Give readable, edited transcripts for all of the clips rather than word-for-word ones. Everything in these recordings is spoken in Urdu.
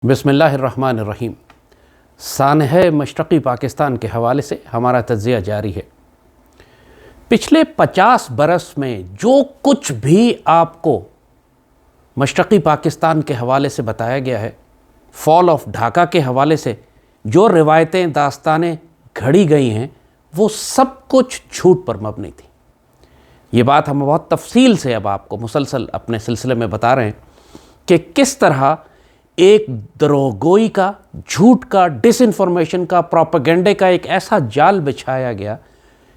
بسم اللہ الرحمن الرحیم۔ سانحہ مشرقی پاکستان کے حوالے سے ہمارا تجزیہ جاری ہے۔ پچھلے 50 برس میں جو کچھ بھی آپ کو مشرقی پاکستان کے حوالے سے بتایا گیا ہے، فال آف ڈھاکہ کے حوالے سے جو روایتیں داستانیں گھڑی گئی ہیں، وہ سب کچھ جھوٹ پر مبنی تھی۔ یہ بات ہم بہت تفصیل سے اب آپ کو مسلسل اپنے سلسلے میں بتا رہے ہیں کہ کس طرح ایک دروغ گوئی کا، جھوٹ کا، ڈس انفارمیشن کا، پروپیگنڈے کا ایک ایسا جال بچھایا گیا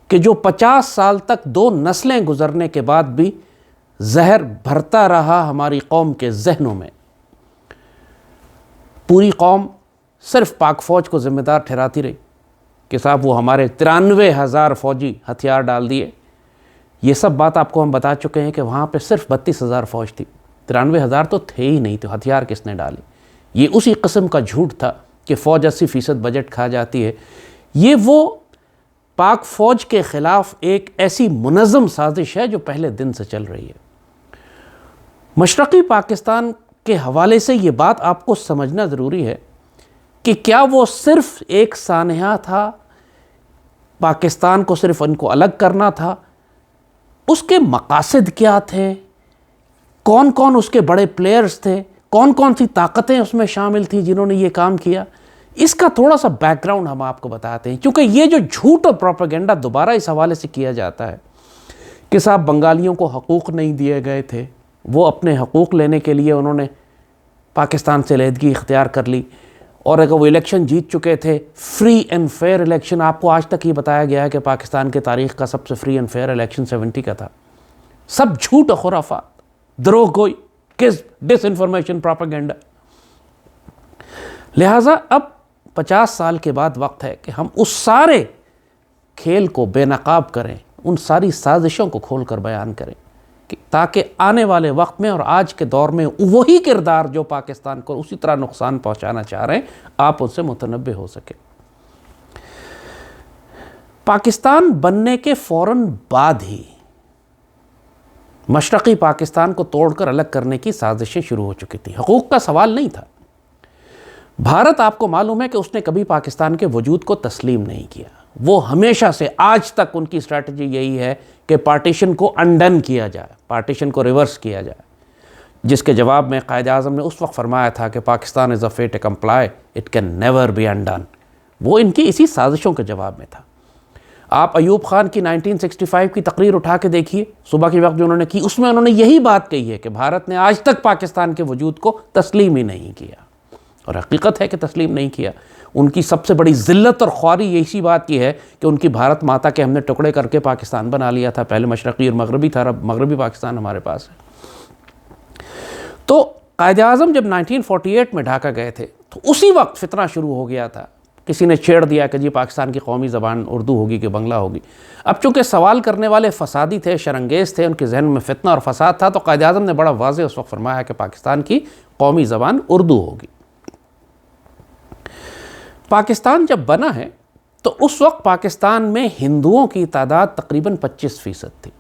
کہ جو 50 سال تک 2 نسلیں گزرنے کے بعد بھی زہر بھرتا رہا ہماری قوم کے ذہنوں میں۔ پوری قوم صرف پاک فوج کو ذمہ دار ٹھہراتی رہی کہ صاحب وہ ہمارے 93,000 فوجی ہتھیار ڈال دیے۔ یہ سب بات آپ کو ہم بتا چکے ہیں کہ وہاں پہ صرف 32,000 فوج تھی، 93,000 تو تھے ہی نہیں، تو ہتھیار کس نے ڈالے؟ یہ اسی قسم کا جھوٹ تھا کہ فوج 80% بجٹ کھا جاتی ہے۔ یہ وہ پاک فوج کے خلاف ایک ایسی منظم سازش ہے جو پہلے دن سے چل رہی ہے۔ مشرقی پاکستان کے حوالے سے یہ بات آپ کو سمجھنا ضروری ہے کہ کیا وہ صرف ایک سانحہ تھا، پاکستان کو صرف ان کو الگ کرنا تھا؟ اس کے مقاصد کیا تھے؟ کون کون اس کے بڑے پلیئرز تھے؟ کون کون سی طاقتیں اس میں شامل تھیں جنہوں نے یہ کام کیا؟ اس کا تھوڑا سا بیک گراؤنڈ ہم آپ کو بتاتے ہیں، کیونکہ یہ جو جھوٹ اور پروپیگنڈا دوبارہ اس حوالے سے کیا جاتا ہے کہ صاحب بنگالیوں کو حقوق نہیں دیے گئے تھے، وہ اپنے حقوق لینے کے لیے انہوں نے پاکستان سے علیحدگی اختیار کر لی، اور اگر وہ الیکشن جیت چکے تھے، فری اینڈ فیئر الیکشن، آپ کو آج تک یہ بتایا گیا ہے کہ پاکستان کے تاریخ کا سب سے فری اینڈ فیئر الیکشن 70 کا تھا۔ سب جھوٹ و خرافات، دروغ گوئی، کذب، ڈس انفارمیشن، پروپیگنڈا۔ لہٰذا اب 50 سال کے بعد وقت ہے کہ ہم اس سارے کھیل کو بے نقاب کریں، ان ساری سازشوں کو کھول کر بیان کریں، تاکہ آنے والے وقت میں اور آج کے دور میں وہی کردار جو پاکستان کو اسی طرح نقصان پہنچانا چاہ رہے ہیں، آپ ان سے متنبع ہو سکیں۔ پاکستان بننے کے فوراً بعد ہی مشرقی پاکستان کو توڑ کر الگ کرنے کی سازشیں شروع ہو چکی تھیں۔ حقوق کا سوال نہیں تھا۔ بھارت، آپ کو معلوم ہے کہ اس نے کبھی پاکستان کے وجود کو تسلیم نہیں کیا۔ وہ ہمیشہ سے آج تک ان کی اسٹریٹجی یہی ہے کہ پارٹیشن کو انڈن کیا جائے، پارٹیشن کو ریورس کیا جائے، جس کے جواب میں قائد اعظم نے اس وقت فرمایا تھا کہ Pakistan is a fait accompli, it can never be undone. وہ ان کی اسی سازشوں کے جواب میں تھا۔ آپ ایوب خان کی 1965 کی تقریر اٹھا کے دیکھیے، صبح کے وقت جو انہوں نے کی، اس میں انہوں نے یہی بات کہی ہے کہ بھارت نے آج تک پاکستان کے وجود کو تسلیم ہی نہیں کیا، اور حقیقت ہے کہ تسلیم نہیں کیا۔ ان کی سب سے بڑی ذلت اور خواری اسی بات کی ہے کہ ان کی بھارت ماتا کے ہم نے ٹکڑے کر کے پاکستان بنا لیا تھا۔ پہلے مشرقی اور مغربی تھا، اب مغربی پاکستان ہمارے پاس ہے۔ تو قائد اعظم جب 1948 میں ڈھاکہ گئے تھے تو اسی وقت فتنہ شروع ہو گیا تھا۔ کسی نے چھیڑ دیا کہ جی پاکستان کی قومی زبان اردو ہوگی کہ بنگلہ ہوگی۔ اب چونکہ سوال کرنے والے فسادی تھے، شرنگیز تھے، ان کے ذہن میں فتنہ اور فساد تھا، تو قائد اعظم نے بڑا واضح اس وقت فرمایا کہ پاکستان کی قومی زبان اردو ہوگی۔ پاکستان جب بنا ہے تو اس وقت پاکستان میں ہندوؤں کی تعداد تقریباً 25% تھی۔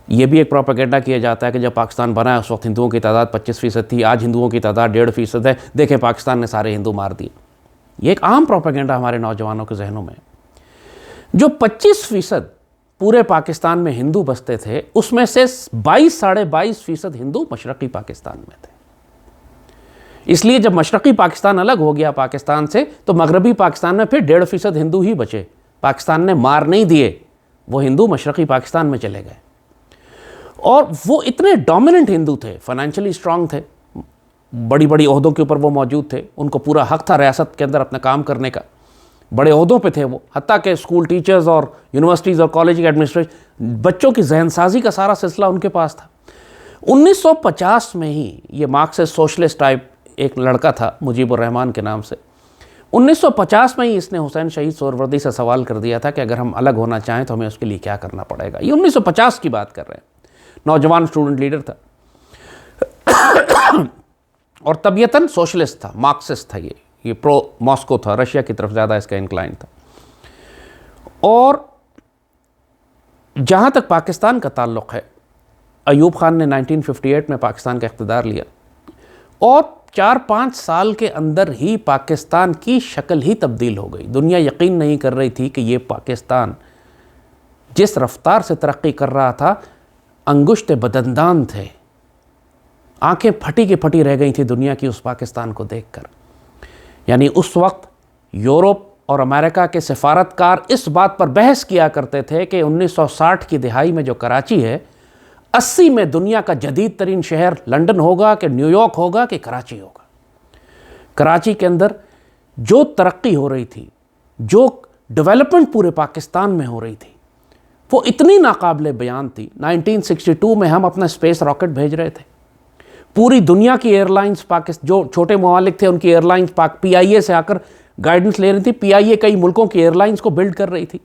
یہ بھی ایک پروپیگنڈا کیا جاتا ہے کہ جب پاکستان بنا ہے اس وقت ہندوؤں کی تعداد 25% تھی، آج ہندوؤں کی تعداد 1.5% ہے، دیکھیں پاکستان نے سارے ہندو مار دیے۔ یہ ایک عام پروپیگنڈا ہمارے نوجوانوں کے ذہنوں میں ہے۔ جو 25% پورے پاکستان میں ہندو بستے تھے، اس میں سے 22-22.5% ہندو مشرقی پاکستان میں تھے۔ اس لیے جب مشرقی پاکستان الگ ہو گیا پاکستان سے، تو مغربی پاکستان میں پھر 1.5% ہندو ہی بچے۔ پاکستان نے مار نہیں دیے، وہ ہندو مشرقی پاکستان میں چلے گئے، اور وہ اتنے ڈومیننٹ ہندو تھے، فائنینشلی اسٹرانگ تھے، بڑی بڑی عہدوں کے اوپر وہ موجود تھے، ان کو پورا حق تھا ریاست کے اندر اپنا کام کرنے کا، بڑے عہدوں پہ تھے وہ، حتیٰ کہ اسکول ٹیچرز اور یونیورسٹیز اور کالج کے ایڈمنسٹریشن، بچوں کی ذہن سازی کا سارا سلسلہ ان کے پاس تھا۔ 1950 میں ہی یہ مارکسسٹ سوشلسٹ ٹائپ ایک لڑکا تھا مجیب الرحمان کے نام سے، 1950 میں ہی اس نے حسین شہید سہروردی سے سوال کر دیا تھا کہ اگر ہم الگ ہونا چاہیں تو ہمیں اس کے لیے کیا کرنا پڑے گا۔ یہ 1950 کی بات کر رہے ہیں، نوجوان اسٹوڈنٹ لیڈر تھا اور طبیعتاً سوشلسٹ تھا، مارکسسٹ تھا، یہ پرو ماسکو تھا، رشیا کی طرف زیادہ اس کا انکلائن تھا۔ اور جہاں تک پاکستان کا تعلق ہے، ایوب خان نے 1958 میں پاکستان کا اقتدار لیا، اور 4-5 سال کے اندر ہی پاکستان کی شکل ہی تبدیل ہو گئی. دنیا یقین نہیں کر رہی تھی کہ یہ پاکستان جس رفتار سے ترقی کر رہا تھا انگشت بدندان تھے. آنکھیں پھٹی کی پھٹی رہ گئی تھی دنیا کی اس پاکستان کو دیکھ کر. یعنی اس وقت یورپ اور امریکہ کے سفارتکار اس بات پر بحث کیا کرتے تھے کہ 1960 کی دہائی میں جو کراچی ہے 80 میں دنیا کا جدید ترین شہر لندن ہوگا کہ نیو یارک ہوگا کہ کراچی ہوگا. کراچی کے اندر جو ترقی ہو رہی تھی، جو ڈیولپمنٹ پورے پاکستان میں ہو رہی تھی، وہ اتنی ناقابل بیان تھی. 1962 میں ہم اپنا اسپیس راکٹ بھیج رہے تھے. پوری دنیا کی ایئر لائنز جو چھوٹے ممالک تھے ان کی ایئر لائنز پی آئی اے سے آ کر گائیڈنس لے رہی تھی. پی آئی اے کئی ملکوں کی ایئر لائنز کو بلڈ کر رہی تھی.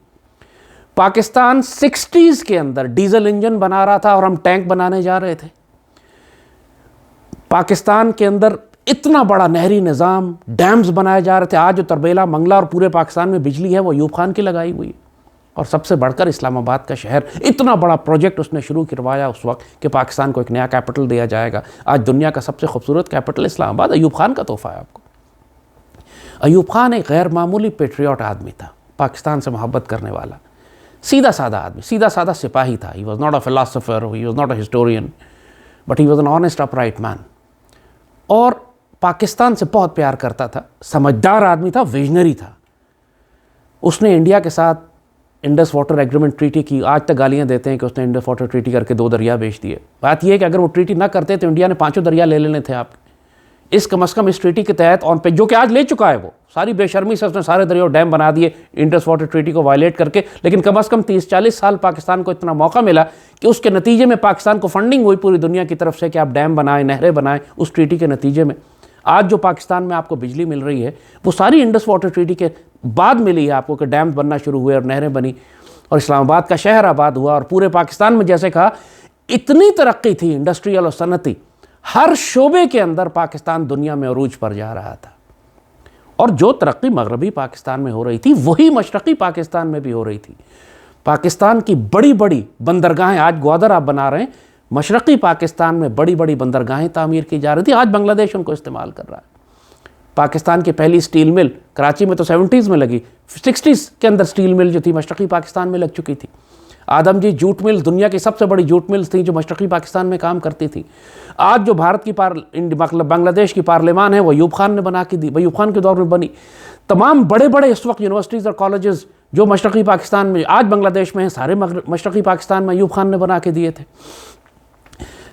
پاکستان 60s کے اندر ڈیزل انجن بنا رہا تھا اور ہم ٹینک بنانے جا رہے تھے. پاکستان کے اندر اتنا بڑا نہری نظام، ڈیمز بنائے جا رہے تھے. آج جو تربیلا منگلا اور پورے پاکستان میں بجلی ہے وہ ایوب خان کی لگائی ہوئی ہے. اور سب سے بڑھ کر اسلام آباد کا شہر، اتنا بڑا پروجیکٹ اس نے شروع کروایا اس وقت کہ پاکستان کو ایک نیا کیپٹل دیا جائے گا. آج دنیا کا سب سے خوبصورت کیپٹل اسلام آباد ایوب خان کا تحفہ ہے آپ کو. ایوب خان ایک غیر معمولی پیٹریوٹ آدمی تھا، پاکستان سے محبت کرنے والا، سیدھا سادہ آدمی، سیدھا سادہ سپاہی تھا. He was not a philosopher, he was not a historian, but he was an honest, upright man. اور پاکستان سے بہت پیار کرتا تھا، سمجھدار آدمی تھا، ویژنری تھا. اس نے انڈیا کے ساتھ انڈس واٹر ایگریمنٹ ٹریٹی کی. آج تک گالیاں دیتے ہیں کہ اس نے انڈس واٹر ٹریٹی کر کے 2 دریا بیچ دیے. بات یہ ہے کہ اگر وہ ٹریٹی نہ کرتے تو انڈیا نے 5 دریا لے لینے تھے. آپ اس کم از کم اس ٹریٹی کے تحت آن پہ جو کہ آج لے چکا ہے، وہ ساری بے شرمی سے اس نے سارے دریا ڈیم بنا دیے انڈس واٹر ٹریٹی کو وائلیٹ کر کے. لیکن کم از کم 30-40 سال پاکستان کو اتنا موقع ملا کہ اس کے نتیجے میں پاکستان کو فنڈنگ ہوئی پوری دنیا کی طرف سے کہ آپ ڈیم بنائیں، نہریں بنائیں. اس ٹریٹی کے نتیجے میں آج جو پاکستان میں آپ کو بجلی مل رہی ہے وہ ساری انڈس واٹر ٹریٹی کے بعد ملی ہے آپ کو، کہ ڈیمز بننا شروع ہوئے اور نہریں بنی اور اسلام آباد کا شہر آباد ہوا. اور پورے پاکستان میں جیسے کہا اتنی ترقی تھی انڈسٹریل اور صنعتی، ہر شعبے کے اندر پاکستان دنیا میں عروج پر جا رہا تھا. اور جو ترقی مغربی پاکستان میں ہو رہی تھی وہی مشرقی پاکستان میں بھی ہو رہی تھی. پاکستان کی بڑی بڑی بندرگاہیں، آج گوادر آپ بنا رہے ہیں، مشرقی پاکستان میں بڑی بڑی بندرگاہیں تعمیر کی جا رہی تھی. آج بنگلہ دیش ان کو استعمال کر رہا ہے. پاکستان کی پہلی سٹیل مل کراچی میں تو 70s میں لگی، 60s کے اندر سٹیل مل جو تھی مشرقی پاکستان میں لگ چکی تھی. آدم جی جوٹ مل دنیا کی سب سے بڑی جوٹ ملز تھیں جو مشرقی پاکستان میں کام کرتی تھیں. آج جو بھارت کی بنگلہ دیش کی پارلیمان ہے وہ ایوب خان نے بنا کے دی، ایوب خان کے دور میں بنی. تمام بڑے بڑے اس وقت یونیورسٹیز اور کالجز جو مشرقی پاکستان میں آج بنگلہ دیش میں ہیں، سارے مشرقی پاکستان میں ایوب خان نے بنا کے دیے تھے.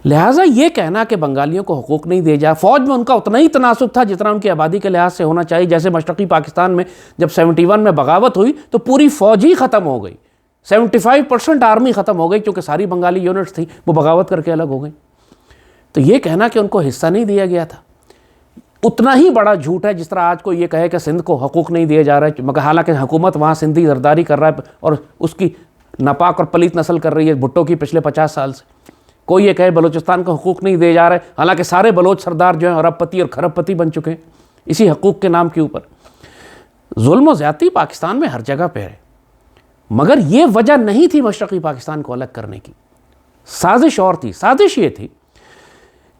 لہٰذا یہ کہنا کہ بنگالیوں کو حقوق نہیں دیے جائے، فوج میں ان کا اتنا ہی تناسب تھا جتنا ان کی آبادی کے لحاظ سے ہونا چاہیے. جیسے مشرقی پاکستان میں جب 71 میں بغاوت ہوئی تو پوری فوج ہی ختم ہو گئی، 75% آرمی ختم ہو گئی کیونکہ ساری بنگالی یونٹس تھیں وہ بغاوت کر کے الگ ہو گئی. تو یہ کہنا کہ ان کو حصہ نہیں دیا گیا تھا اتنا ہی بڑا جھوٹ ہے جس طرح آج کو یہ کہے کہ سندھ کو حقوق نہیں دیے جا رہے، مگر حالانکہ حکومت وہاں سندھی زرداری کر رہا ہے اور اس کی ناپاک اور پلیت نسل کر رہی ہے بھٹو کی پچھلے 50 سال سے. کوئی یہ کہے بلوچستان کو حقوق نہیں دیے جا رہے، حالانکہ سارے بلوچ سردار جو ہیں ارب پتی اور کھرب پتی بن چکے ہیں اسی حقوق کے نام کے اوپر. ظلم و زیادتی پاکستان میں ہر جگہ پہ ہے، مگر یہ وجہ نہیں تھی مشرقی پاکستان کو الگ کرنے کی. سازش اور تھی. سازش یہ تھی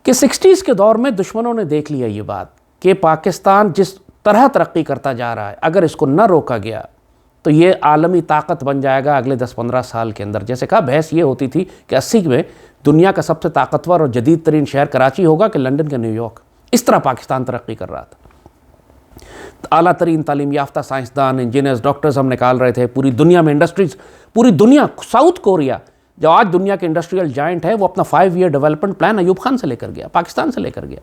کہ 60s کے دور میں دشمنوں نے دیکھ لیا یہ بات کہ پاکستان جس طرح ترقی کرتا جا رہا ہے اگر اس کو نہ روکا گیا تو یہ عالمی طاقت بن جائے گا اگلے 10-15 سال کے اندر. جیسے کہا بحث یہ ہوتی تھی کہ 80 میں دنیا کا سب سے طاقتور اور جدید ترین شہر کراچی ہوگا کہ لندن کا نیو یارک. اس طرح پاکستان ترقی کر رہا تھا. اعلیٰ ترین تعلیم یافتہ سائنسدان، انجینئرز، ڈاکٹرز ہم نکال رہے تھے. پوری دنیا میں انڈسٹریز، پوری دنیا، ساؤتھ کوریا جو آج دنیا کے انڈسٹریل جائنٹ ہے وہ اپنا 5 year development plan Ayub Khan سے لے کر گیا، پاکستان سے لے کر گیا.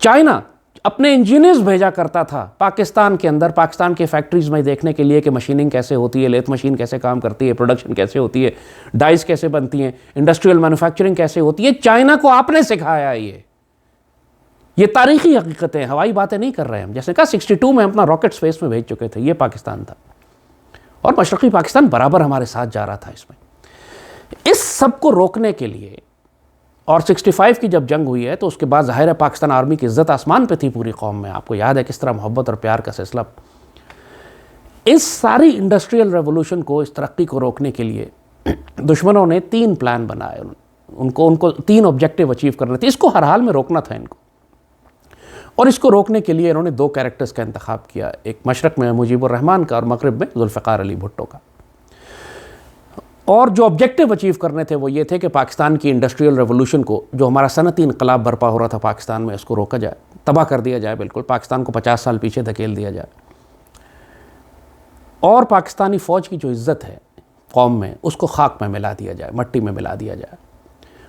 چائنا اپنے انجینئرز بھیجا کرتا تھا پاکستان کے اندر، پاکستان کے فیکٹریز میں دیکھنے کے لیے کہ مشیننگ کیسے ہوتی ہے، لیتھ مشین کیسے کام کرتی ہے، پروڈکشن کیسے ہوتی ہے، ڈائز کیسے بنتی ہیں، انڈسٹریل مینوفیکچرنگ کیسے ہوتی ہے. چائنا کو آپ نے سکھایا یہ تاریخی حقیقتیں، ہوائی باتیں نہیں کر رہے ہم. جیسے کہا 62 میں ہم اپنا راکٹ سپیس میں بھیج چکے تھے، یہ پاکستان تھا اور مشرقی پاکستان برابر ہمارے ساتھ جا رہا تھا اس میں. اس سب کو روکنے کے لیے اور 65 کی جب جنگ ہوئی ہے تو اس کے بعد ظاہر ہے پاکستان آرمی کی عزت آسمان پہ تھی پوری قوم میں. آپ کو یاد ہے کس طرح محبت اور پیار کا سلسلہ. اس ساری انڈسٹریل ریولوشن کو، اس ترقی کو روکنے کے لیے دشمنوں نے 3 پلان بنائے. ان کو 3 آبجیکٹیو اچیو کرنے تھے. اس کو ہر حال میں روکنا تھا ان کو. اور اس کو روکنے کے لیے انہوں نے دو کیریکٹرز کا انتخاب کیا، ایک مشرق میں مجیب الرحمان کا اور مغرب میں ذوالفقار علی بھٹو کا۔ اور جو آبجیکٹیو اچیو کرنے تھے وہ یہ تھے کہ پاکستان کی انڈسٹریل ریولوشن کو، جو ہمارا صنعتی انقلاب برپا ہو رہا تھا پاکستان میں، اس کو روکا جائے، تباہ کر دیا جائے، بالکل پاکستان کو 50 سال پیچھے دھکیل دیا جائے، اور پاکستانی فوج کی جو عزت ہے قوم میں اس کو خاک میں ملا دیا جائے، مٹی میں ملا دیا جائے۔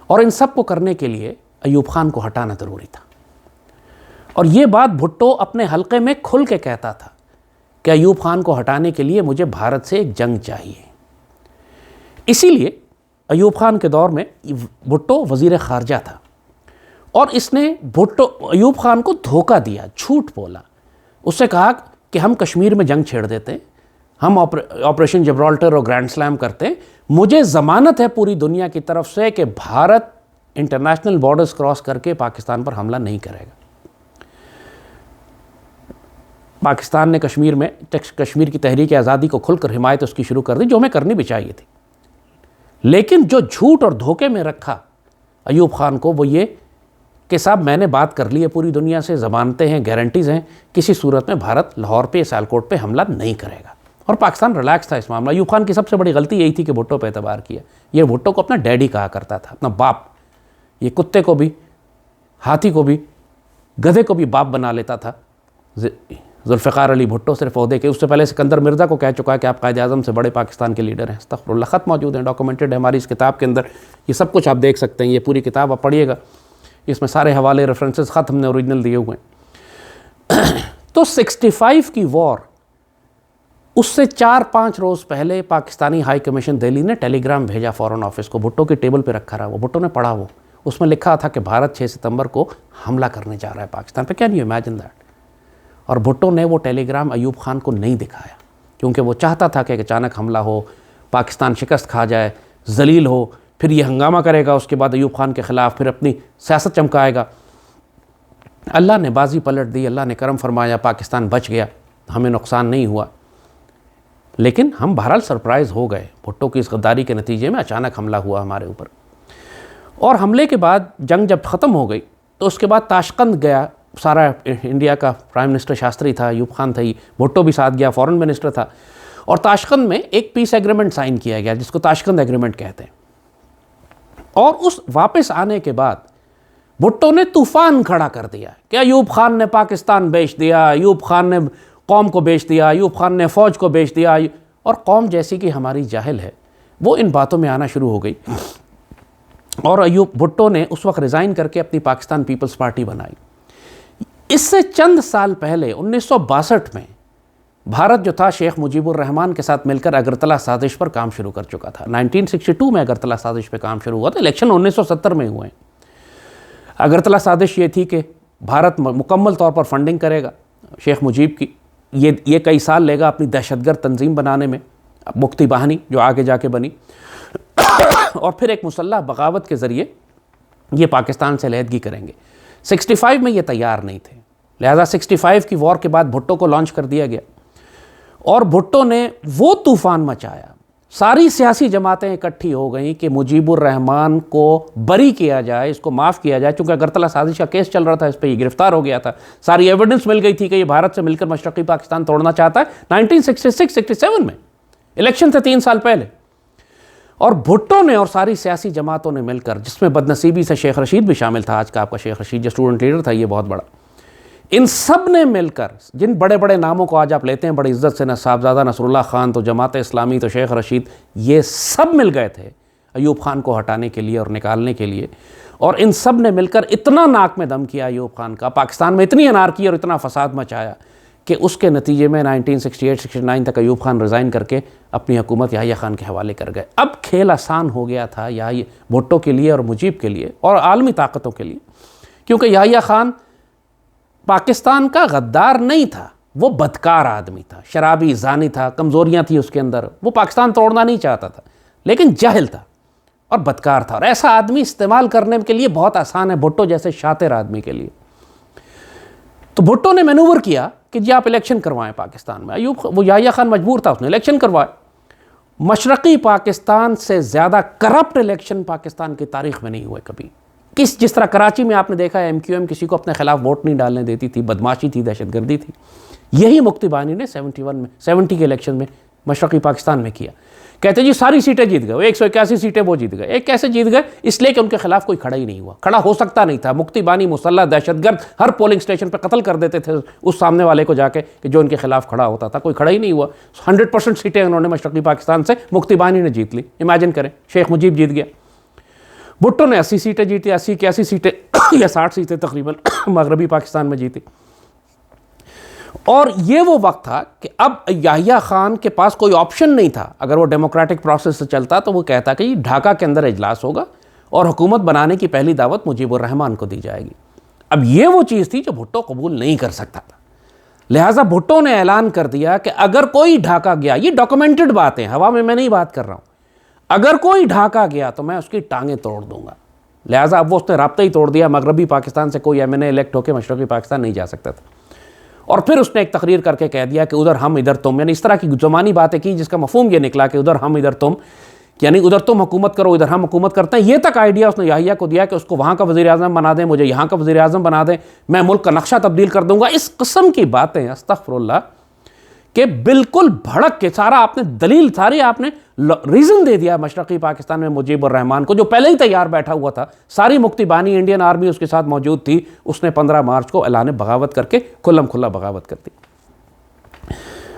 اور ان سب کو کرنے کے لیے ایوب خان کو ہٹانا ضروری تھا۔ اور یہ بات بھٹو اپنے حلقے میں کھل کے کہتا تھا کہ ایوب خان کو ہٹانے کے لیے مجھے بھارت سے ایک جنگ چاہیے۔ اسی لیے ایوب خان کے دور میں بھٹو وزیر خارجہ تھا، اور اس نے ایوب خان کو دھوکہ دیا، جھوٹ بولا، اس سے کہا کہ ہم کشمیر میں جنگ چھیڑ دیتے ہیں، ہم آپریشن جبرالٹر اور گرینڈ سلام کرتے ہیں، مجھے ضمانت ہے پوری دنیا کی طرف سے کہ بھارت انٹرنیشنل بارڈرز کراس کر کے پاکستان پر حملہ نہیں کرے گا۔ پاکستان نے کشمیر کی تحریک آزادی کو کھل کر حمایت اس کی شروع کر دی، جو ہمیں کرنی بھی چاہیے تھی، لیکن جو جھوٹ اور دھوکے میں رکھا ایوب خان کو وہ یہ کہ صاحب میں نے بات کر لی ہے پوری دنیا سے، ضمانتیں ہیں، گارنٹیز ہیں، کسی صورت میں بھارت لاہور پہ سیالکوٹ پہ حملہ نہیں کرے گا۔ اور پاکستان ریلیکس تھا اس معاملہ۔ ایوب خان کی سب سے بڑی غلطی یہی تھی کہ بھٹو پہ اعتبار کیا۔ یہ بھٹو کو اپنا ڈیڈی کہا کرتا تھا، اپنا باپ، یہ کتے کو بھی، ہاتھی کو بھی، گدھے کو بھی باپ بنا لیتا تھا۔ ذوالفقار علی بھٹو صرف عہدے کے، اس سے پہلے سکندر مرزا کو کہہ چکا ہے کہ آپ قائد اعظم سے بڑے پاکستان کے لیڈر ہیں۔ استغفر اللہ، خط موجود ہیں، ڈاکومنٹڈ ہے ہماری اس کتاب کے اندر، یہ سب کچھ آپ دیکھ سکتے ہیں، یہ پوری کتاب آپ پڑھیے گا، اس میں سارے حوالے، ریفرنسز، خط ہم نے اوریجنل دیے ہوئے ہیں۔ تو 65 کی وار، اس سے 4-5 روز پہلے پاکستانی ہائی کمیشن دہلی نے ٹیلی گرام بھیجا فورن آفس کو، بھٹو کے ٹیبل پہ رکھا رہا، وہ بھٹو نے پڑھا، وہ اس میں لکھا تھا کہ بھارت 6 ستمبر کو حملہ کرنے جا رہا ہے پاکستان پہ۔ Can you imagine that? اور بھٹو نے وہ ٹیلی گرام ایوب خان کو نہیں دکھایا، کیونکہ وہ چاہتا تھا کہ اچانک حملہ ہو، پاکستان شکست کھا جائے، ذلیل ہو، پھر یہ ہنگامہ کرے گا اس کے بعد ایوب خان کے خلاف، پھر اپنی سیاست چمکائے گا۔ اللہ نے بازی پلٹ دی، اللہ نے کرم فرمایا، پاکستان بچ گیا، ہمیں نقصان نہیں ہوا، لیکن ہم بہرحال سرپرائز ہو گئے۔ بھٹو کی اس غداری کے نتیجے میں اچانک حملہ ہوا ہمارے اوپر، اور حملے کے بعد جنگ جب ختم ہو گئی تو اس کے بعد تاشقند گیا سارا انڈیا کا، پرائم منسٹر شاستری تھا، ایوب خان تھا، بھٹو بھی ساتھ گیا، فورن منسٹر تھا، اور تاشقند میں ایک پیس ایگریمنٹ سائن کیا گیا جس کو تاشقند ایگریمنٹ کہتے ہیں۔ اور اس واپس آنے کے بعد بھٹو نے طوفان کھڑا کر دیا کہ ایوب خان نے پاکستان بیچ دیا، ایوب خان نے قوم کو بیچ دیا، ایوب خان نے فوج کو بیچ دیا، اور قوم جیسی کہ ہماری جاہل ہے وہ ان باتوں میں آنا شروع ہو گئی۔ اور ایوب بھٹو نے اس وقت ریزائن کر کے اپنی پاکستان پیپلز پارٹی بنائی۔ اس سے چند سال پہلے 1962 میں بھارت جو تھا شیخ مجیب الرحمان کے ساتھ مل کر اگرتلہ سازش پر کام شروع کر چکا تھا۔ 1962 میں اگرتلہ سازش پہ کام شروع ہوا تھا، الیکشن 1970 میں ہوئے ہیں۔ اگرتلہ سازش یہ تھی کہ بھارت مکمل طور پر فنڈنگ کرے گا شیخ مجیب کی، یہ کئی سال لے گا اپنی دہشت گرد تنظیم بنانے میں، مکتی باہنی جو آگے جا کے بنی، اور پھر ایک مسلح بغاوت کے ذریعے یہ پاکستان سے علیحدگی کریں گے۔ 65 میں یہ تیار نہیں تھے، لہذا 65 کی وار کے بعد بھٹو کو لانچ کر دیا گیا، اور بھٹو نے وہ طوفان مچایا، ساری سیاسی جماعتیں اکٹھی ہو گئیں کہ مجیب الرحمان کو بری کیا جائے، اس کو معاف کیا جائے، چونکہ اگرتلہ سازش کا کیس چل رہا تھا، اس پہ یہ گرفتار ہو گیا تھا، ساری ایویڈنس مل گئی تھی کہ یہ بھارت سے مل کر مشرقی پاکستان توڑنا چاہتا ہے 1966-67 میں، الیکشن سے 3 سال پہلے۔ اور بھٹو نے اور ساری سیاسی جماعتوں نے مل کر، جس میں بدنصیبی سے شیخ رشید بھی شامل تھا، آج کا آپ کا شیخ رشید جو اسٹوڈنٹ لیڈر تھا یہ بہت بڑا، ان سب نے مل کر، جن بڑے بڑے ناموں کو آج آپ لیتے ہیں بڑی عزت سے، نہ صاحبزادہ نصر اللہ خان تو جماعت اسلامی تو شیخ رشید، یہ سب مل گئے تھے ایوب خان کو ہٹانے کے لیے اور نکالنے کے لیے، اور ان سب نے مل کر اتنا ناک میں دم کیا ایوب خان کا، پاکستان میں اتنی انارکی اور اتنا فساد مچایا کہ اس کے نتیجے میں 1968-69 تک ایوب خان ریزائن کر کے اپنی حکومت یحییٰ خان کے حوالے کر گئے۔ اب کھیل آسان ہو گیا تھا بھٹو کے لیے اور مجیب کے لیے اور عالمی طاقتوں کے لیے، کیونکہ یحییٰ خان پاکستان کا غدار نہیں تھا، وہ بدکار آدمی تھا، شرابی، زانی تھا، کمزوریاں تھیں اس کے اندر، وہ پاکستان توڑنا نہیں چاہتا تھا، لیکن جاہل تھا اور بدکار تھا، اور ایسا آدمی استعمال کرنے کے لیے بہت آسان ہے بھٹو جیسے شاطر آدمی کے لیے۔ تو بھٹو نے مینوور کیا کہ جی آپ الیکشن کروائیں پاکستان میں، وہ یحییٰ خان مجبور تھا، اس نے الیکشن کروائے۔ مشرقی پاکستان سے زیادہ کرپٹ الیکشن پاکستان کی تاریخ میں نہیں ہوئے کبھی، جس طرح کراچی میں آپ نے دیکھا ہے MQM کسی کو اپنے خلاف ووٹ نہیں ڈالنے دیتی تھی، بدماشی تھی، دہشت گردی تھی، یہی مفتی بانی نے 70 کے الیکشن میں مشرقی پاکستان میں کیا. کہتے جی ساری سیٹیں جیت گئے، 181 سیٹیں وہ جیت گئے. ایک کیسے جیت گئے؟ اس لیے کہ ان کے خلاف کوئی کھڑا ہی نہیں ہوا، کھڑا ہو سکتا نہیں تھا. مفتی بانی مسلح دہشت گرد ہر پولنگ سٹیشن پہ قتل کر دیتے تھے اس سامنے والے کو جا کے کہ جو ان کے خلاف کھڑا ہوتا تھا. کوئی کھڑا ہی نہیں ہوا. 100% سیٹیں انہوں نے مشرقی پاکستان سے مفتی بانی نے جیت لی. امیجن کریں، شیخ مجیب جیت گیا. بھٹو نے 80 سیٹیں جیتی، 81 سیٹیں یا 60 سیٹیں تقریباً مغربی پاکستان میں جیتی. اور یہ وہ وقت تھا کہ اب یحییٰ خان کے پاس کوئی آپشن نہیں تھا. اگر وہ ڈیموکریٹک پروسیس سے چلتا تو وہ کہتا کہ یہ ڈھاکہ کے اندر اجلاس ہوگا اور حکومت بنانے کی پہلی دعوت مجیب الرحمان کو دی جائے گی. اب یہ وہ چیز تھی جو بھٹو قبول نہیں کر سکتا تھا. لہٰذا بھٹو نے اعلان کر دیا کہ اگر کوئی ڈھاکہ گیا، یہ ڈاکومنٹڈ باتیں، ہوا میں نہیں بات کر رہا ہوں، اگر کوئی ڈھاکہ گیا تو میں اس کی ٹانگیں توڑ دوں گا. لہٰذا اب وہ اس نے رابطہ ہی توڑ دیا. مغربی پاکستان سے کوئی MNA الیکٹ ہو کے مشرقی پاکستان نہیں جا سکتا تھا. اور پھر اس نے ایک تقریر کر کے کہہ دیا کہ ادھر ہم ادھر تم، یعنی اس طرح کی زمانی باتیں کی جس کا مفہوم یہ نکلا کہ ادھر ہم ادھر تم، یعنی ادھر تم حکومت کرو ادھر ہم حکومت کرتے ہیں. یہ تک آئیڈیا اس نے یحییٰ کو دیا کہ اس کو وہاں کا وزیر اعظم بنا دیں، مجھے یہاں کا وزیر اعظم بنا دیں، میں ملک کا نقشہ تبدیل کر دوں گا. اس قسم کی باتیں استغفر اللہ کہ بالکل بھڑک کے سارا آپ نے دلیل، ساری آپ نے ریزن دے دیا مشرقی پاکستان میں مجیب الرحمان کو، جو پہلے ہی تیار بیٹھا ہوا تھا. ساری مفتی بانی انڈین آرمی اس کے ساتھ موجود تھی. اس نے 15 مارچ کو اعلان بغاوت کر کے کھلم کھلا بغاوت کر دی.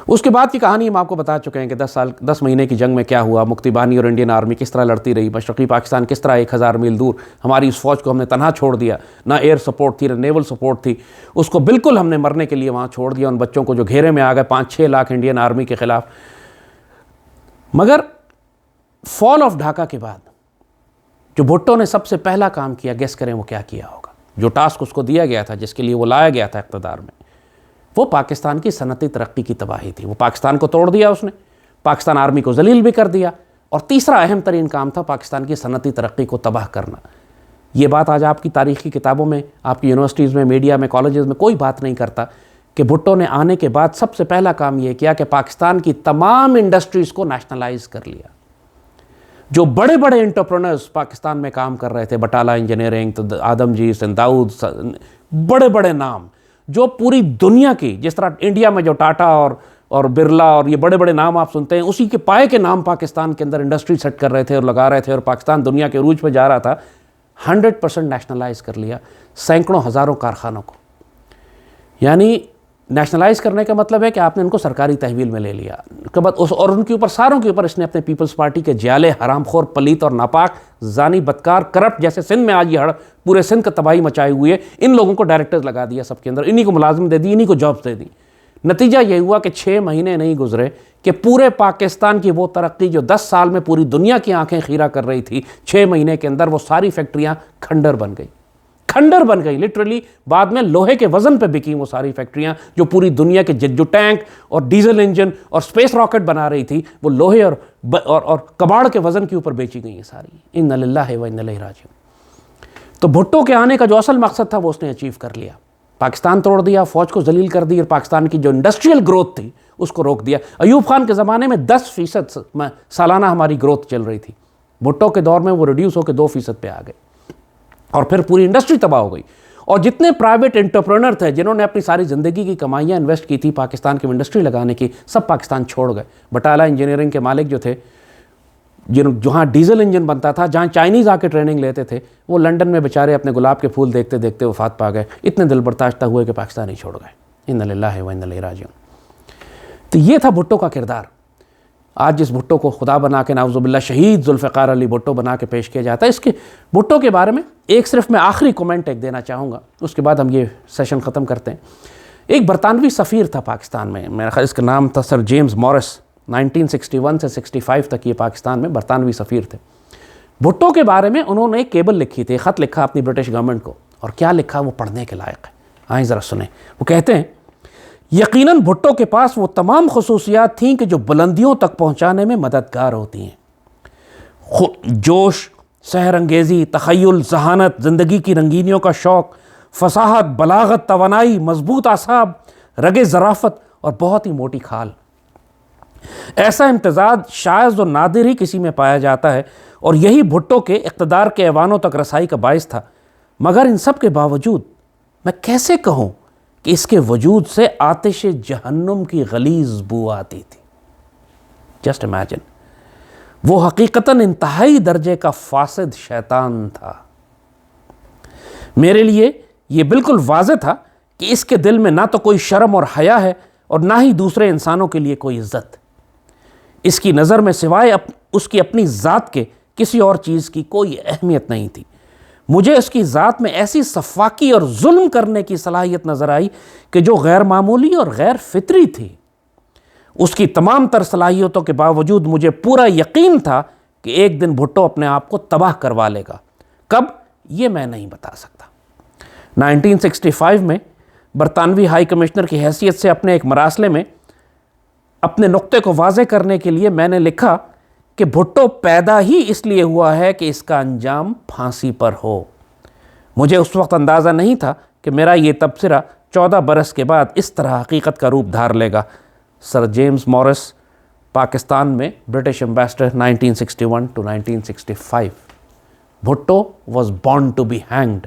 اس کے بعد کی کہانی ہم آپ کو بتا چکے ہیں کہ 10 مہینے کی جنگ میں کیا ہوا، مفتی بانی اور انڈین آرمی کس طرح لڑتی رہی، مشرقی پاکستان کس طرح 1000 میل دور ہماری اس فوج کو ہم نے تنہا چھوڑ دیا، نہ ایئر سپورٹ تھی نہ نیول سپورٹ تھی، اس کو بالکل ہم نے مرنے کے لیے وہاں چھوڑ دیا. ان بچوں کو جو گھیرے میں آ گئے 5-6 لاکھ انڈین آرمی کے خلاف. مگر فال آف ڈھاکہ کے بعد جو بھٹو نے سب سے پہلا کام کیا، گیس کریں وہ کیا کیا ہوگا؟ جو ٹاسک اس کو دیا گیا تھا، جس کے لیے وہ لایا گیا تھا اقتدار میں، وہ پاکستان کی صنعتی ترقی کی تباہی تھی. وہ پاکستان کو توڑ دیا اس نے، پاکستان آرمی کو ذلیل بھی کر دیا، اور تیسرا اہم ترین کام تھا پاکستان کی صنعتی ترقی کو تباہ کرنا. یہ بات آج آپ کی تاریخی کتابوں میں، آپ کی یونیورسٹیز میں، میڈیا میں، کالجز میں کوئی بات نہیں کرتا کہ بھٹو نے آنے کے بعد سب سے پہلا کام یہ کیا کہ پاکستان کی تمام انڈسٹریز کو نیشنلائز کر لیا. جو بڑے بڑے انٹرپرنرز پاکستان میں کام کر رہے تھے، بٹالہ انجینئرنگ، آدم جی، سنداؤد، بڑے بڑے نام جو پوری دنیا کی، جس طرح انڈیا میں جو ٹاٹا اور برلا اور یہ بڑے بڑے نام آپ سنتے ہیں، اسی کے پائے کے نام پاکستان کے اندر انڈسٹری سیٹ کر رہے تھے اور لگا رہے تھے، اور پاکستان دنیا کے عروج پہ جا رہا تھا. 100% نیشنلائز کر لیا سینکڑوں ہزاروں کارخانوں کو. یعنی نیشنلائز کرنے کا مطلب ہے کہ آپ نے ان کو سرکاری تحویل میں لے لیا. اور ان کے اوپر ساروں کے اوپر اس نے اپنے پیپلز پارٹی کے جیالے، حرام خور، پلیت اور ناپاک، زانی، بدکار، کرپٹ، جیسے سندھ میں آج یہ پورے سندھ کا تباہی مچائے ہوئے، ان لوگوں کو ڈائریکٹرز لگا دیا سب کے اندر، انہی کو ملازم دے دی، انہی کو جابز دے دی. نتیجہ یہ ہوا کہ 6 مہینے نہیں گزرے کہ پورے پاکستان کی وہ ترقی جو 10 سال میں پوری دنیا کی آنکھیں خیرہ کر رہی تھی، 6 مہینے کے اندر وہ ساری فیکٹریاں کھنڈر بن گئی. کھنڈر بن گئی لٹرلی. بعد میں لوہے کے وزن پہ بکی وہ ساری فیکٹریاں جو پوری دنیا کے جو ٹینک اور ڈیزل انجن اور سپیس راکٹ بنا رہی تھی، وہ لوہے اور کباڑ کے وزن کے اوپر بیچی گئی ہیں ساری. انا للہ و انا الیہ راجعون. تو بھٹو کے آنے کا جو اصل مقصد تھا وہ اس نے اچیو کر لیا. پاکستان توڑ دیا، فوج کو ذلیل کر دی، اور پاکستان کی جو انڈسٹریل گروتھ تھی اس کو روک دیا. ایوب خان کے زمانے میں 10% سالانہ ہماری گروتھ چل رہی تھی. بھٹو کے دور میں وہ ریڈیوس ہو کے 2% پہ آ گئے، اور پھر پوری انڈسٹری تباہ ہو گئی. اور جتنے پرائیویٹ انٹرپرنر تھے جنہوں نے اپنی ساری زندگی کی کمائیاں انویسٹ کی تھی پاکستان کی انڈسٹری لگانے کی، سب پاکستان چھوڑ گئے. بٹالہ انجینئرنگ کے مالک جو تھے، جہاں ڈیزل انجن بنتا تھا، جہاں چائنیز آ کے ٹریننگ لیتے تھے، وہ لنڈن میں بیچارے اپنے گلاب کے پھول دیکھتے دیکھتے وفات پا گئے. اتنے دل برداشتہ ہوئے کہ پاکستان ہی چھوڑ گئے. انا للہ و انا الیہ راجعون. تو یہ تھا بھٹو کا کردار. آج جس بھٹو کو خدا بنا کے نعوذ باللہ شہید ذوالفقار علی بھٹو بنا کے پیش کیا جاتا ہے، اس کے بھٹو کے بارے میں صرف میں آخری کومنٹ ایک دینا چاہوں گا، اس کے بعد ہم یہ سیشن ختم کرتے ہیں. ایک برطانوی سفیر تھا پاکستان میں، میرا خیال اس کا نام تھا سر جیمز مورس. 1961 سے 65 تک یہ پاکستان میں برطانوی سفیر تھے. بھٹو کے بارے میں انہوں نے ایک کیبل لکھی تھی، خط لکھا اپنی برٹش گورنمنٹ کو، اور کیا لکھا وہ پڑھنے کے لائق ہے. آئیں ذرا سنیں. وہ کہتے ہیں، یقیناً بھٹو کے پاس وہ تمام خصوصیات تھیں کہ جو بلندیوں تک پہنچانے میں مددگار ہوتی ہیں. جوش، سحر انگیزی، تخیل، ذہانت، زندگی کی رنگینیوں کا شوق، فصاحت، بلاغت، توانائی، مضبوط اعصاب، رگ ظرافت اور بہت ہی موٹی کھال. ایسا امتزاج شاذ و نادر ہی کسی میں پایا جاتا ہے، اور یہی بھٹو کے اقتدار کے ایوانوں تک رسائی کا باعث تھا. مگر ان سب کے باوجود میں کیسے کہوں کہ اس کے وجود سے آتش جہنم کی غلیظ بو آتی تھی. Just imagine. وہ حقیقتاً انتہائی درجے کا فاسد شیطان تھا. میرے لیے یہ بالکل واضح تھا کہ اس کے دل میں نہ تو کوئی شرم اور حیا ہے اور نہ ہی دوسرے انسانوں کے لیے کوئی عزت. اس کی نظر میں سوائے اس کی اپنی ذات کے کسی اور چیز کی کوئی اہمیت نہیں تھی. مجھے اس کی ذات میں ایسی سفاکی اور ظلم کرنے کی صلاحیت نظر آئی کہ جو غیر معمولی اور غیر فطری تھی. اس کی تمام تر صلاحیتوں کے باوجود مجھے پورا یقین تھا کہ ایک دن بھٹو اپنے آپ کو تباہ کروا لے گا. کب؟ یہ میں نہیں بتا سکتا. 1965 میں برطانوی ہائی کمشنر کی حیثیت سے اپنے ایک مراسلے میں اپنے نقطے کو واضح کرنے کے لیے میں نے لکھا کہ بھٹو پیدا ہی اس لیے ہوا ہے کہ اس کا انجام پھانسی پر ہو. مجھے اس وقت اندازہ نہیں تھا کہ میرا یہ تبصرہ 14 برس کے بعد اس طرح حقیقت کا روپ دھار لے گا. سر جیمز موریس، پاکستان میں British ambassador 1961 to 1965. Bhutto was born to be hanged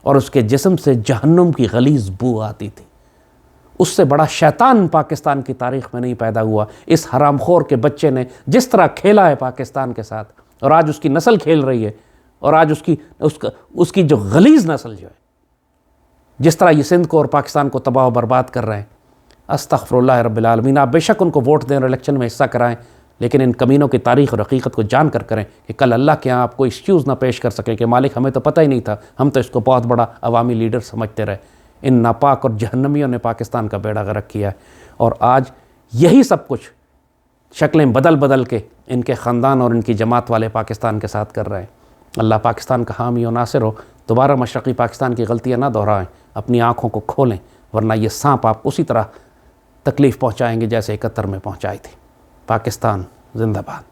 اور اس کے جسم سے جہنم کی غلیظ بو آتی تھی. اس سے بڑا شیطان پاکستان کی تاریخ میں نہیں پیدا ہوا. اس حرام خور کے بچے نے جس طرح کھیلا ہے پاکستان کے ساتھ، اور آج اس کی نسل کھیل رہی ہے، اور آج اس کی جو غلیظ نسل جو ہے، جس طرح یہ سندھ کو اور پاکستان کو تباہ و برباد کر رہے ہیں. استغفر اللہ رب العالمین. آپ بے شک ان کو ووٹ دیں اور الیکشن میں حصہ کرائیں، لیکن ان کمینوں کی تاریخ اور حقیقت کو جان کر کریں کہ کل اللہ کے یہاں آپ کو ایکسکیوز نہ پیش کر سکیں کہ مالک ہمیں تو پتہ ہی نہیں تھا، ہم تو اس کو بہت بڑا عوامی لیڈر سمجھتے رہے. ان ناپاک اور جہنمیوں نے پاکستان کا بیڑا غرق کیا ہے، اور آج یہی سب کچھ شکلیں بدل بدل کے ان کے خاندان اور ان کی جماعت والے پاکستان کے ساتھ کر رہے ہیں. اللہ پاکستان کا حامی و ناصر ہو. دوبارہ مشرقی پاکستان کی غلطیاں نہ دہرائیں. اپنی آنکھوں کو کھولیں، ورنہ یہ سانپ آپ اسی طرح تکلیف پہنچائیں گے جیسے 71 میں پہنچائی تھی. پاکستان زندہ باد.